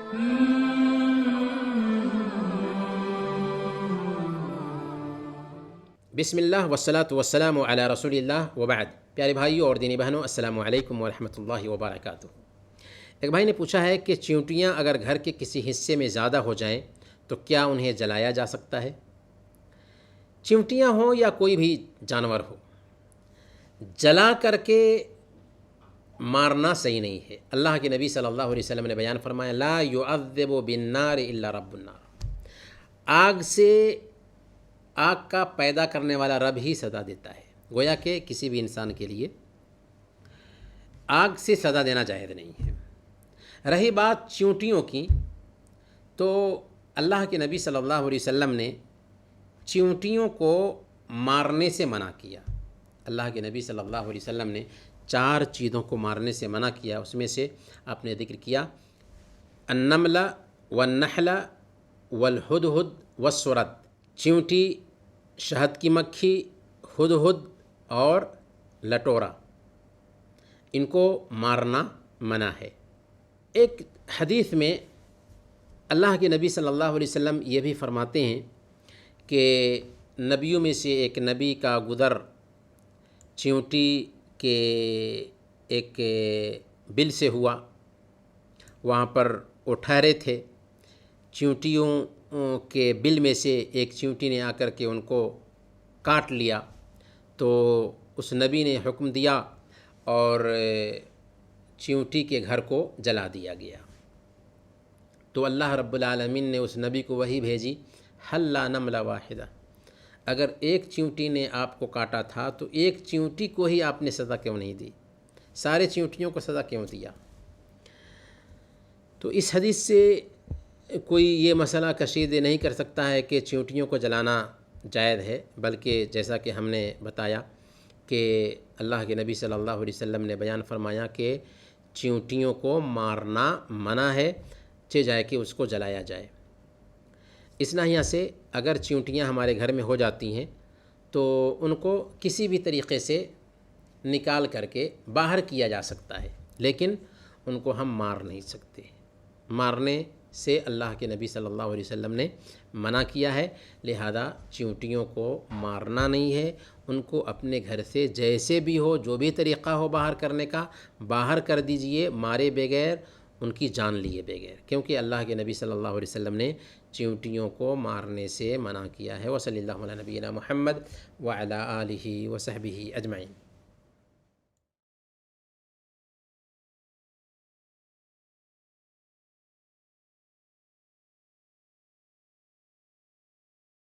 بسم اللہ والصلاۃ والسلام علی رسول اللہ وبعد۔ پیارے بھائیوں اور دینی بہنوں، السلام علیکم ورحمۃ اللہ وبرکاتہ۔ ایک بھائی نے پوچھا ہے کہ چیونٹیاں اگر گھر کے کسی حصے میں زیادہ ہو جائیں تو کیا انہیں جلایا جا سکتا ہے؟ چیونٹیاں ہوں یا کوئی بھی جانور ہو، جلا کر کے مارنا صحیح نہیں ہے۔ اللہ کے نبی صلی اللہ علیہ وسلم نے بیان فرمایا، لا يعذب بالنار الا رب النار، آگ کا پیدا کرنے والا رب ہی سزا دیتا ہے۔ گویا کہ کسی بھی انسان کے لیے آگ سے سزا دینا جائز نہیں ہے۔ رہی بات چیونٹیوں کی، تو اللہ کے نبی صلی اللہ علیہ وسلم نے چیونٹیوں کو مارنے سے منع کیا۔ اللہ کے نبی صلی اللہ علیہ وسلم نے 4 چیزوں کو مارنے سے منع کیا۔ اس میں سے آپ نے ذکر کیا النمل والنحل والہدہد والسرد، چیونٹی، شہد کی مکھی، ہدہد اور لٹورا، ان کو مارنا منع ہے۔ ایک حدیث میں اللہ کے نبی صلی اللہ علیہ وسلم یہ بھی فرماتے ہیں کہ نبیوں میں سے ایک نبی کا گزر چیونٹی کے ایک بل سے ہوا، وہاں پر وہ ٹھہرے تھے، چیونٹیوں کے بل میں سے ایک چیونٹی نے آ کر کے ان کو کاٹ لیا، تو اس نبی نے حکم دیا اور چیونٹی کے گھر کو جلا دیا گیا۔ تو اللہ رب العالمین نے اس نبی کو وحی بھیجی، حل نمل واحدہ، اگر ایک چیونٹی نے آپ کو کاٹا تھا تو ایک چیونٹی کو ہی آپ نے سزا کیوں نہیں دی، سارے چیونٹیوں کو سزا کیوں دیا؟ تو اس حدیث سے کوئی یہ مسئلہ کشیدہ نہیں کر سکتا ہے کہ چیونٹیوں کو جلانا جائز ہے، بلکہ جیسا کہ ہم نے بتایا کہ اللہ کے نبی صلی اللہ علیہ وسلم نے بیان فرمایا کہ چیونٹیوں کو مارنا منع ہے، جائے کہ اس کو جلایا جائے۔ اس ناحیہ سے اگر چیونٹیاں ہمارے گھر میں ہو جاتی ہیں تو ان کو کسی بھی طریقے سے نکال کر کے باہر کیا جا سکتا ہے، لیکن ان کو ہم مار نہیں سکتے۔ مارنے سے اللہ کے نبی صلی اللہ علیہ وسلم نے منع کیا ہے، لہذا چیونٹیوں کو مارنا نہیں ہے، ان کو اپنے گھر سے جیسے بھی ہو، جو بھی طریقہ ہو باہر کرنے کا، باہر کر دیجئے، مارے بغیر، ان کی جان لیے بغیر، کیونکہ اللہ کے نبی صلی اللہ علیہ وسلم نے چیونٹیوں کو مارنے سے منع کیا ہے۔ وصلی اللہ علی نبینا محمد وعلی آلہ وصحبہ اجمعین۔